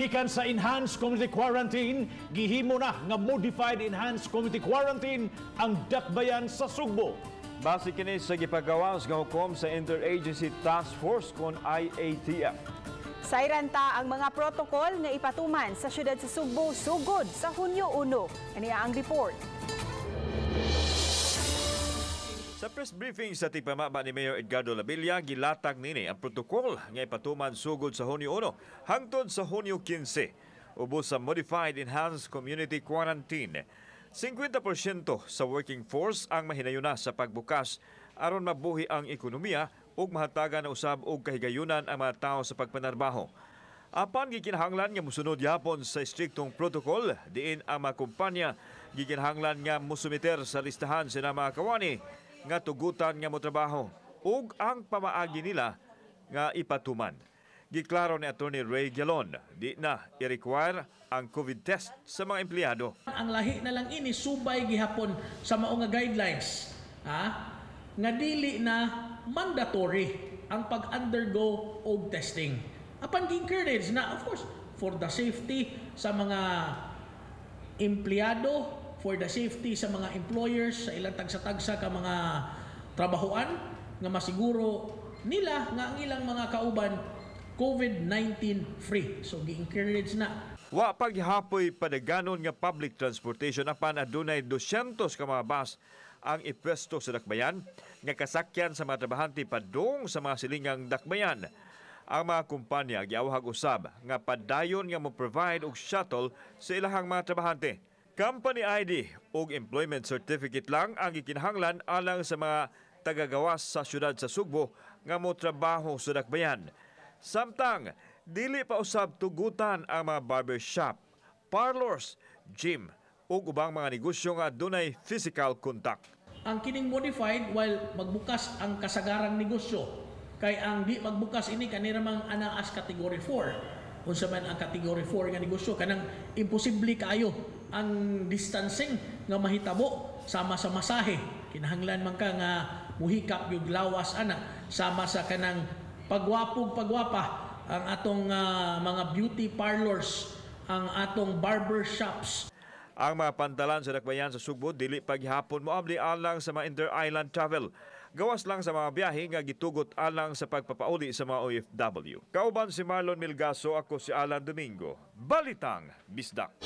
Gikan sa enhanced community quarantine, gihimo na nga modified enhanced community quarantine ang dakbayan sa Sugbo. Base kini sa gipagawas nga hukom sa Interagency Task Force kon IATF. Sayranta ang mga protokol nga ipatuman sa syudad sa Sugbo sugod sa Hunyo 1. Kaniya ang report. Sa press briefing sa tigpamaba ni Mayor Edgardo Labilla, gilatag nini ang protokol nga ipatuman sugod sa Hunyo 1 hangtod sa Hunyo 15 ubos sa Modified Enhanced Community Quarantine. 50% sa working force ang mahinayuna sa pagbukas aron mabuhi ang ekonomiya ug mahatagan na usab og kahigayunan ang mga tao sa pagpanarbaho. Apan gikinahanglan nga musunod yapon sa striktong protokol diin ang mga kumpanya gikinahanglan nga musumiter sa listahan sina mga kawani nga tugutan nga motrabaho ug ang pamaagi nila nga ipatuman. Giklaro ni Attorney Ray Galon, di na i-require ang COVID test sa mga empleyado. Ang lahi na lang ini subay gihapon sa mao nga guidelines, nga dili na mandatory ang pag-undergo og testing. Apan gi-encourage na, of course, for the safety sa mga empleyado, for the safety sa mga employers, sa ilang tagsa-tagsa ka mga trabahoan, nga masiguro nila nga ang ilang mga kauban COVID-19 free. So gi-encourage na. Wa paghapoy padaganon nga public transportation apan adunay 200 ka mga bus ang ipwesto sa dakbayan nga kasakyan sa mga trabahante padung sa mga silingang dakbayan. Ang mga kumpanya giawhag usab nga padayon nga mo-provide og shuttle sa ilahang mga trabahante. Company ID ug employment certificate lang ang gikinahanglan alang sa mga tagagawas sa syudad sa Sugbo nga motrabaho sa dakbayan. Samtang dili pa usab tugutan ang mga barbershop, parlors, gym ug ubang mga negosyo nga dunay physical contact. Ang kining modified while magbukas ang kasagarang negosyo kay ang di magbukas ini kaniramang ana as category 4. Unsa man ang category 4 nga negosyo kanang imposible kayo ang distancing nga mahitabo sama sa masahe. Kinahanglan man ka nga muhikap yung lawas ana sama sa kanang pagwapog-pagwapa ang atong mga beauty parlors, ang atong barber shops. Ang mga pantalan sa dakbayan sa Sugbo dili paghapon moabli alang sa mga inter-island travel. Gawas lang sa mga biyahe nga gitugot alang sa pagpapauli sa mga OFW. Kauban si Marlon Milgaso, ako si Alan Domingo. Balitang Bisdak.